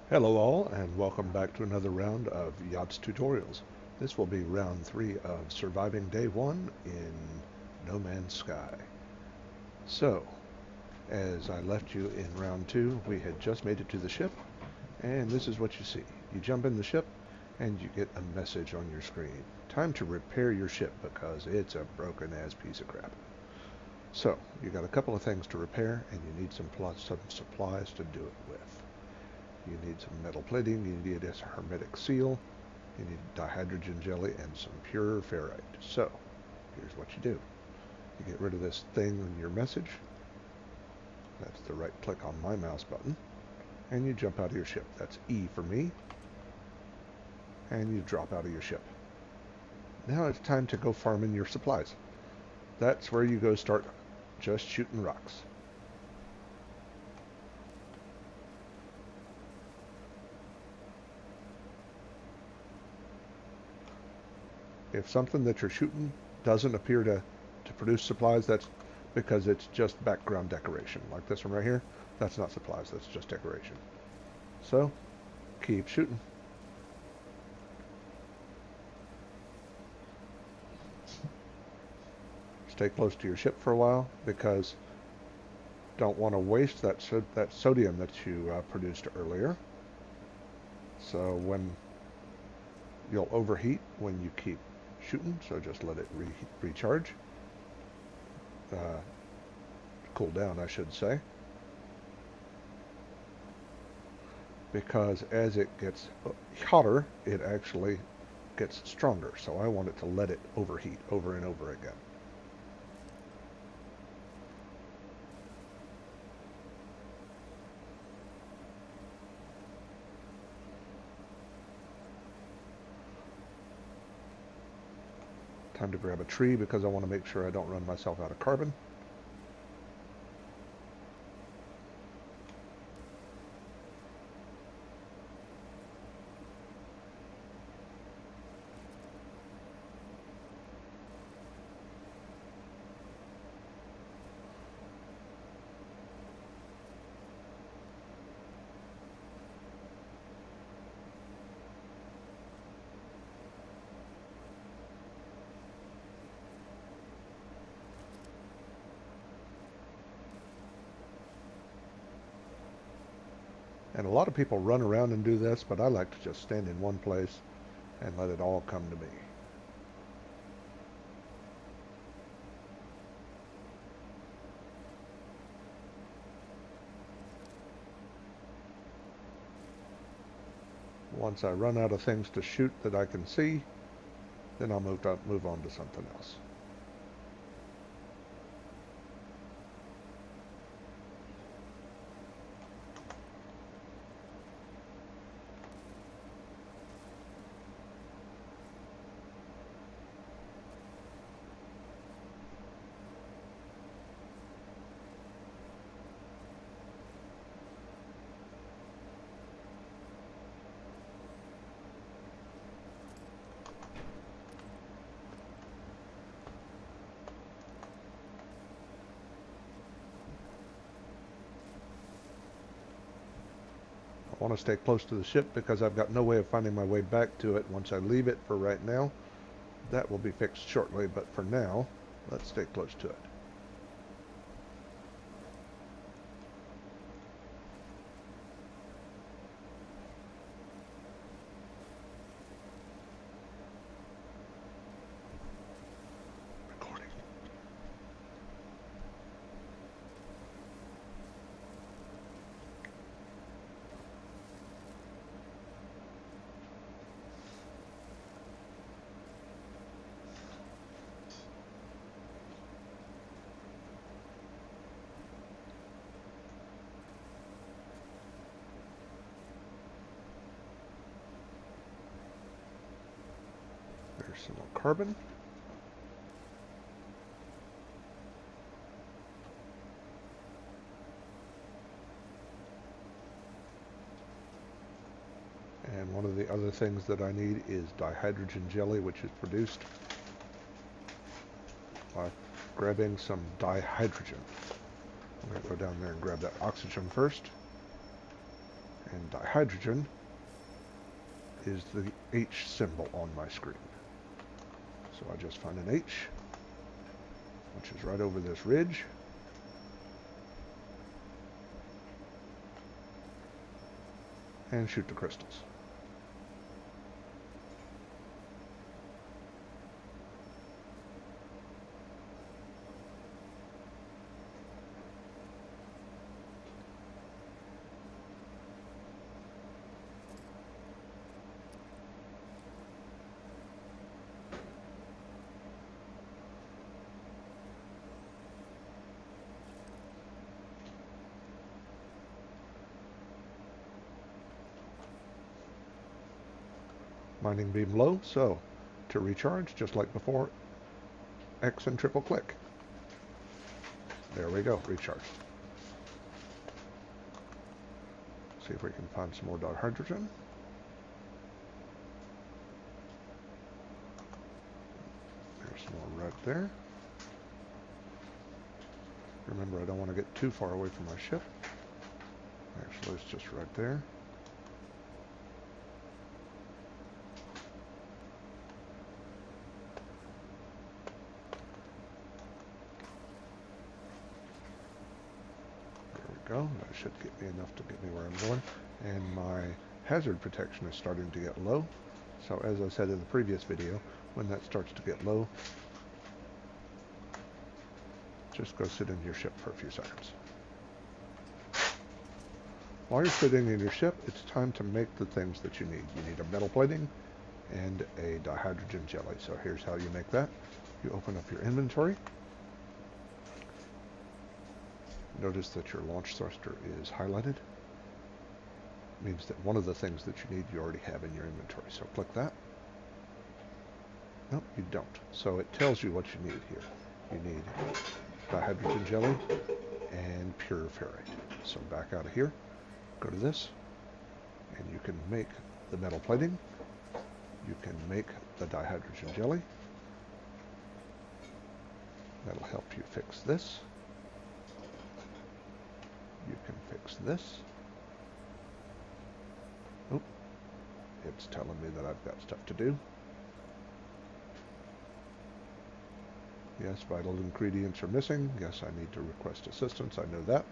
Hello all, and welcome back to another round of Yachts Tutorials. This will be round 3 of surviving day 1 in No Man's Sky. So, as I left you in round 2, we had just made it to the ship, and this is what you see. You jump in the ship, and you get a message on your screen. Time to repair your ship because it's a broken-ass piece of crap. So, you got a couple of things to repair, and you need some supplies to do it with. You need some metal plating, you need a hermetic seal, you need dihydrogen jelly, and some pure ferrite. So, here's what you do. You get rid of this thing in your message. That's the right click on my mouse button. And you jump out of your ship. That's E for me. And you drop out of your ship. Now it's time to go farming your supplies. That's where you go start just shooting rocks. If something that you're shooting doesn't appear to produce supplies, that's because it's just background decoration. Like this one right here, that's not supplies, that's just decoration. So, keep shooting. Stay close to your ship for a while because don't want to waste that sodium that you produced earlier. So when you'll overheat when you keep shooting, so just let it recharge. Cool down, I should say. Because as it gets hotter, it actually gets stronger. So I want it to let it overheat over and over again. Time to grab a tree because I want to make sure I don't run myself out of carbon. And a lot of people run around and do this, but I like to just stand in one place and let it all come to me. Once I run out of things to shoot that I can see, then I'll move on to something else. I want to stay close to the ship because I've got no way of finding my way back to it once I leave it for right now. That will be fixed shortly, but for now, let's stay close to it. Recording. There's some more carbon. And one of the other things that I need is dihydrogen jelly, which is produced by grabbing some dihydrogen. I'm going to go down there and grab that oxygen first. And dihydrogen is the H symbol on my screen. So I just find an H, which is right over this ridge. And shoot the crystals. Mining beam low, so to recharge, just like before, X and triple click. There we go, recharge. See if we can find some more dihydrogen. There's some more right there. Remember, I don't want to get too far away from my ship. Actually, it's just right there. Go. That should get me enough to get me where I'm going. And my hazard protection is starting to get low. So as I said in the previous video, when that starts to get low, just go sit in your ship for a few seconds. While you're sitting in your ship, it's time to make the things that you need. You need a metal plating and a dihydrogen jelly. So here's how you make that. You open up your inventory. Notice that your launch thruster is highlighted. It means that one of the things that you need you already have in your inventory. So click that. Nope, you don't. So it tells you what you need here. You need dihydrogen jelly and pure ferrite. So back out of here, go to this, and you can make the metal plating. You can make the dihydrogen jelly. That'll help you fix this. You can fix this. Oh, it's telling me that I've got stuff to do. Yes, vital ingredients are missing. Yes, I need to request assistance. I know that.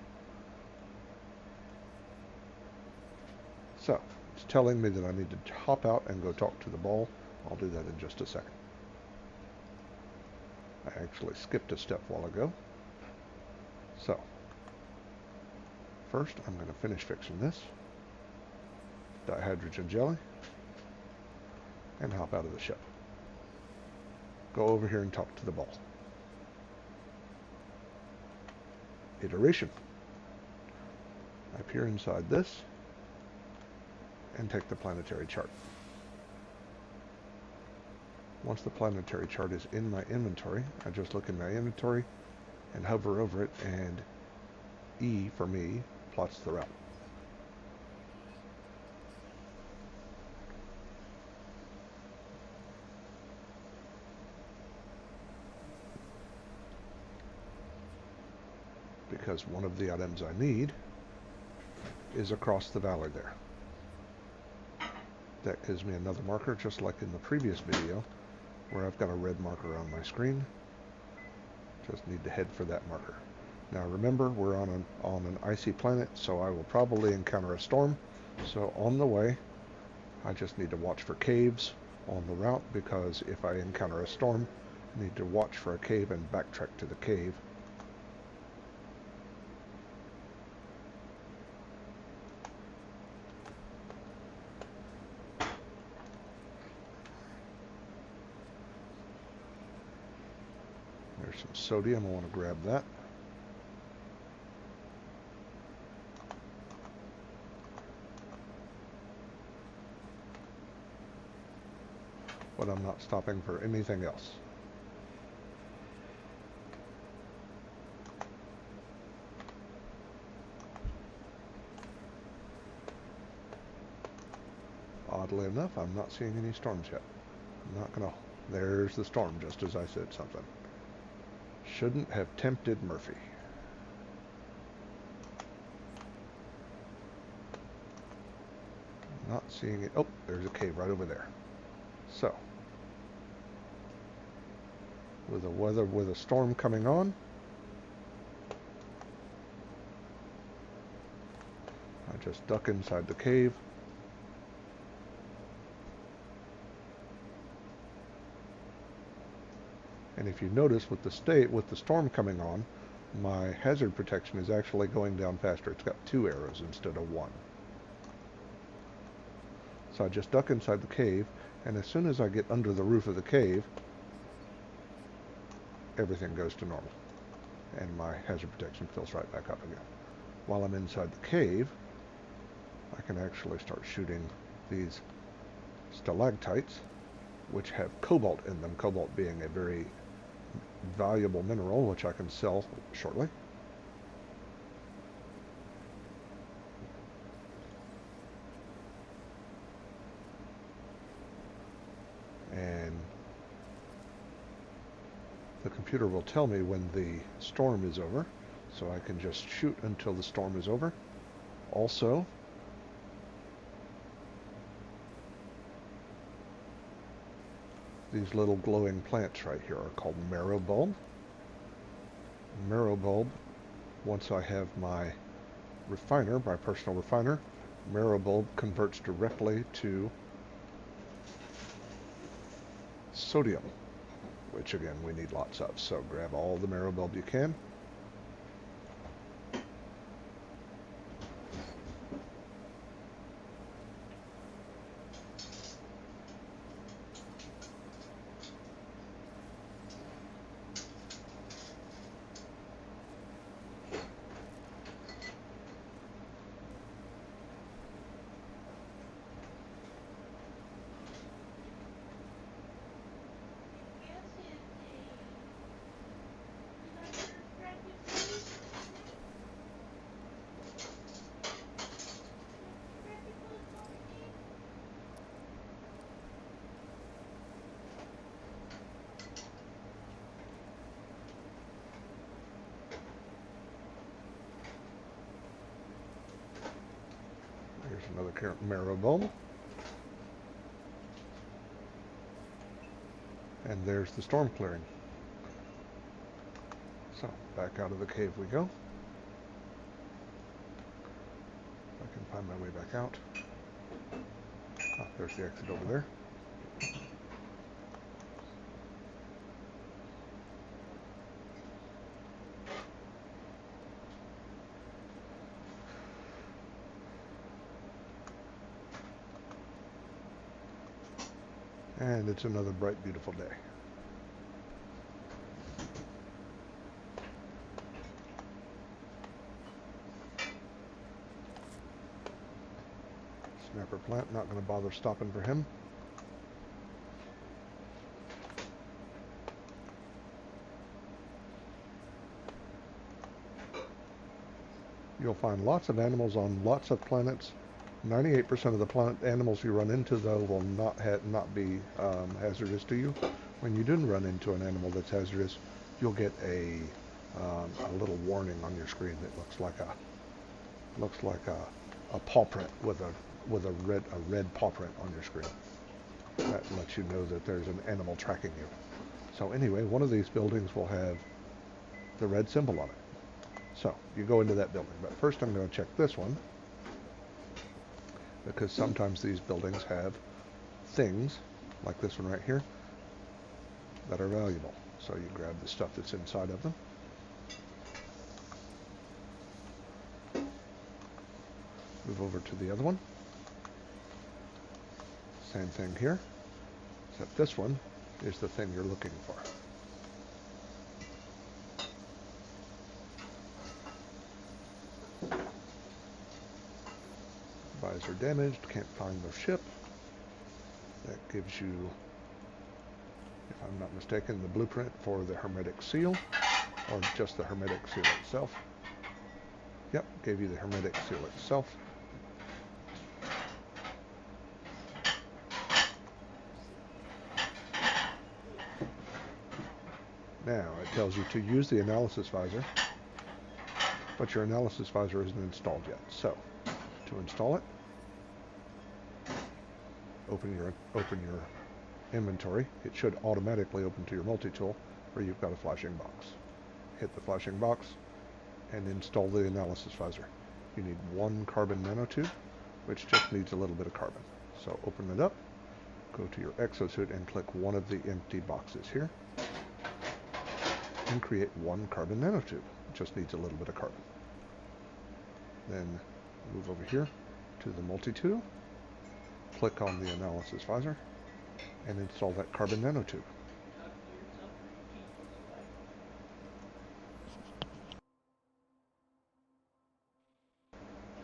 So, it's telling me that I need to hop out and go talk to the ball. I'll do that in just a second. I actually skipped a step while ago. So, first, I'm going to finish fixing this dihydrogen jelly and hop out of the ship. Go over here and talk to the ball. Iteration. I peer inside this and take the planetary chart. Once the planetary chart is in my inventory, I just look in my inventory and hover over it, and E for me plots the route. Because one of the items I need is across the valley there. That gives me another marker, just like in the previous video, where I've got a red marker on my screen. Just need to head for that marker. Now remember, we're on an icy planet, so I will probably encounter a storm. So on the way, I just need to watch for caves on the route, because if I encounter a storm, I need to watch for a cave and backtrack to the cave. There's some sodium, I want to grab that. But I'm not stopping for anything else. Oddly enough, I'm not seeing any storms yet. I'm not gonna... There's the storm, just as I said something. Shouldn't have tempted Murphy. Not seeing it. Oh, there's a cave right over there. So, with a storm coming on, I just duck inside the cave. And if you notice with the storm coming on, my hazard protection is actually going down faster. It's got 2 arrows instead of 1. So I just duck inside the cave, and as soon as I get under the roof of the cave, everything goes to normal. And my hazard protection fills right back up again. While I'm inside the cave, I can actually start shooting these stalactites, which have cobalt in them, cobalt being a very valuable mineral, which I can sell shortly. And the computer will tell me when the storm is over, so I can just shoot until the storm is over. Also, these little glowing plants right here are called marrow bulb. Marrow bulb, once I have my refiner, my personal refiner, marrow bulb converts directly to sodium, which again we need lots of. So grab all the marrow bulb you can. Here's another marrow bulb. And there's the storm clearing. So, back out of the cave we go. I can find my way back out. Ah, there's the exit over there. And it's another bright, beautiful day. Snapper plant, not going to bother stopping for him. You'll find lots of animals on lots of planets. 98% of the planet animals you run into, though, will not be hazardous to you. When you do run into an animal that's hazardous, you'll get a little warning on your screen that looks like a paw print with a red paw print on your screen. That lets you know that there's an animal tracking you. So anyway, one of these buildings will have the red symbol on it. So you go into that building, but first I'm going to check this one, because sometimes these buildings have things, like this one right here, that are valuable. So you grab the stuff that's inside of them. Move over to the other one. Same thing here, except this one is the thing you're looking for. Visor damaged, can't find the ship. That gives you, if I'm not mistaken, the blueprint for the hermetic seal, or just the hermetic seal itself. Yep, gave you the hermetic seal itself. Now it tells you to use the analysis visor, but your analysis visor isn't installed yet. So to install it, open your inventory, it should automatically open to your multi-tool where you've got a flashing box. Hit the flashing box and install the analysis visor. You need one carbon nanotube, which just needs a little bit of carbon. So open it up, go to your exosuit and click one of the empty boxes here and create one carbon nanotube. It just needs a little bit of carbon. Then move over here to the multi-tool, click on the analysis visor, and install that carbon nanotube.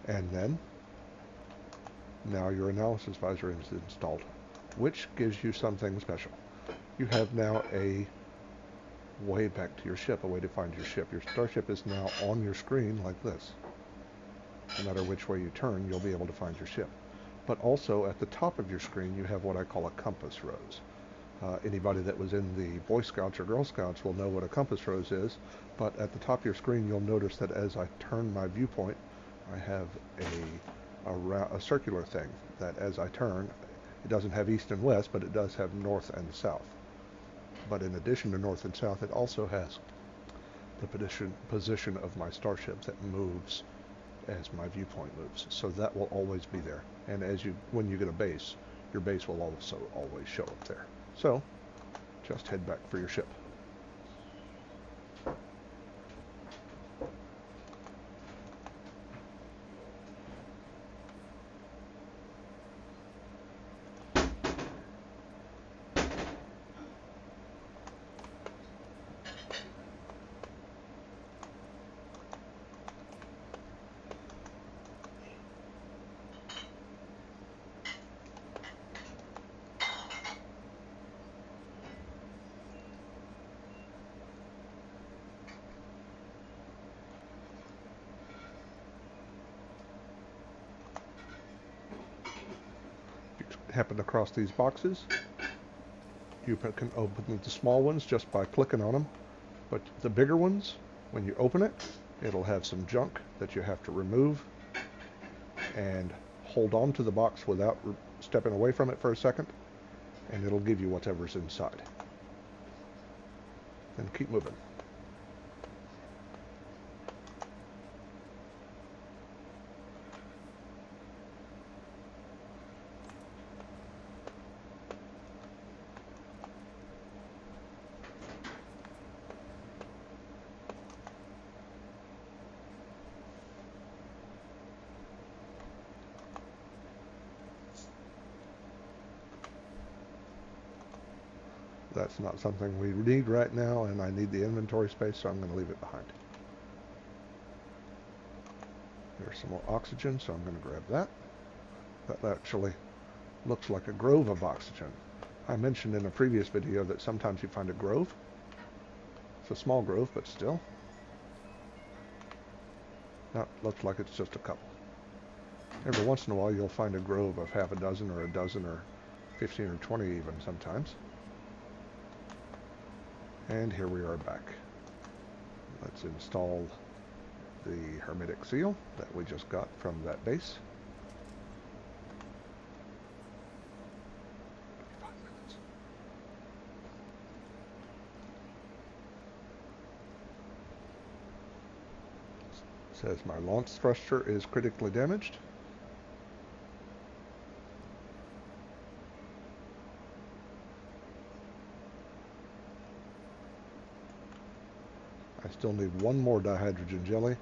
And then, now your analysis visor is installed, which gives you something special. You have now a way back to your ship, a way to find your ship. Your starship is now on your screen like this. No matter which way you turn, you'll be able to find your ship. But also at the top of your screen, you have what I call a compass rose. Anybody that was in the Boy Scouts or Girl Scouts will know what a compass rose is, but at the top of your screen you'll notice that as I turn my viewpoint, I have a circular thing that as I turn, it doesn't have east and west, but it does have north and south. But in addition to north and south, it also has the position of my starship that moves as my viewpoint moves. So that will always be there. And when you get a base, your base will also always show up there. So just head back for your ship. Happen across these boxes, you can open the small ones just by clicking on them, but the bigger ones, when you open it, it'll have some junk that you have to remove and hold on to the box without stepping away from it for a second, and it'll give you whatever's inside. Then keep moving. That's not something we need right now, and I need the inventory space, so I'm going to leave it behind. There's some more oxygen, so I'm going to grab that. That actually looks like a grove of oxygen. I mentioned in a previous video that sometimes you find a grove. It's a small grove, but still. That looks like it's just a couple. Every once in a while you'll find a grove of half a dozen or 15 or 20 even sometimes. And here we are back. Let's install the hermetic seal that we just got from that base. 5 minutes. It says my launch thruster is critically damaged. I still need one more dihydrogen jelly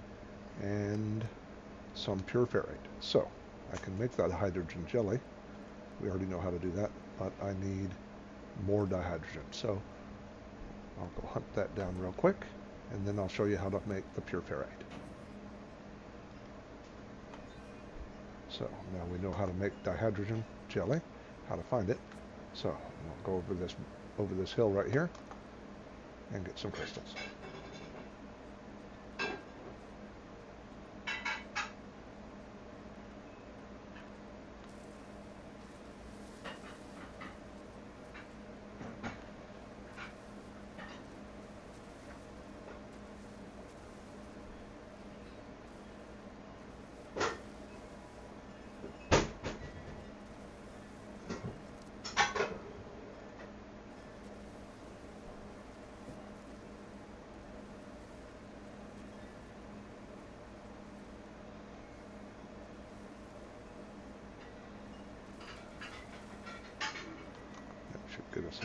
and some pure ferrite. So I can make that hydrogen jelly. We already know how to do that, but I need more dihydrogen. So I'll go hunt that down real quick, and then I'll show you how to make the pure ferrite. So now we know how to make dihydrogen jelly, how to find it. So I'll go over this hill right here and get some crystals.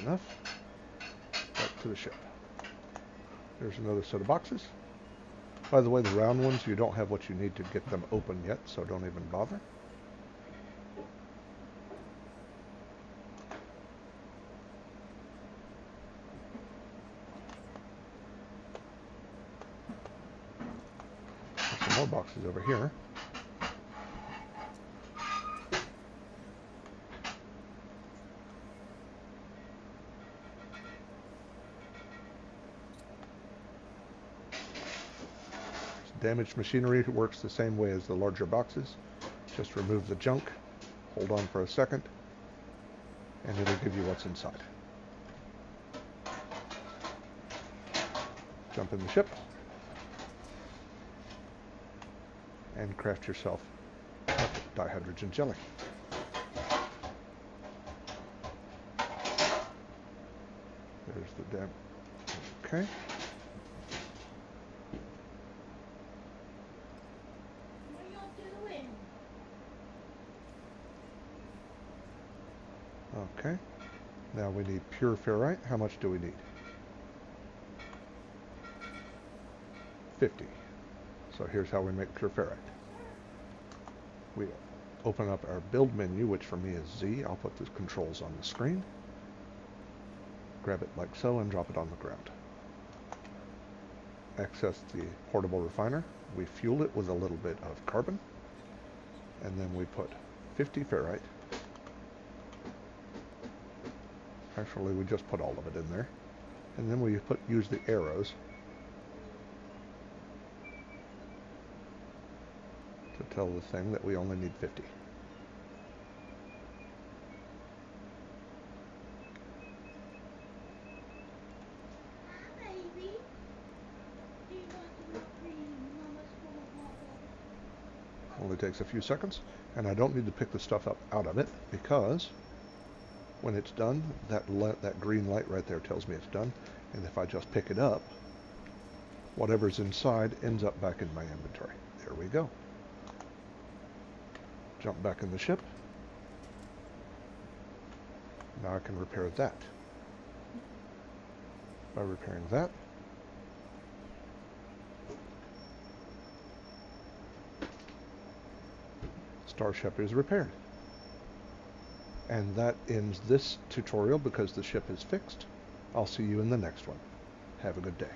enough. Back to the ship. There's another set of boxes. By the way, the round ones, you don't have what you need to get them open yet, so don't even bother. There's some more boxes over here. Damaged machinery works the same way as the larger boxes. Just remove the junk, hold on for a second, and it'll give you what's inside. Jump in the ship, and craft yourself dihydrogen jelly. There's the dam. Okay. Okay, now we need pure ferrite. How much do we need? 50. So here's how we make pure ferrite. We open up our build menu, which for me is Z. I'll put the controls on the screen. Grab it like so and drop it on the ground. Access the portable refiner. We fuel it with a little bit of carbon. And then we put 50 ferrite. Actually, we just put all of it in there. And then we use the arrows to tell the thing that we only need 50. Only takes a few seconds, and I don't need to pick the stuff up out of it because when it's done, that green light right there tells me it's done, and if I just pick it up, whatever's inside ends up back in my inventory. There we go. Jump back in the ship. Now I can repair that. By repairing that, Starship is repaired. And that ends this tutorial because the ship is fixed. I'll see you in the next one. Have a good day.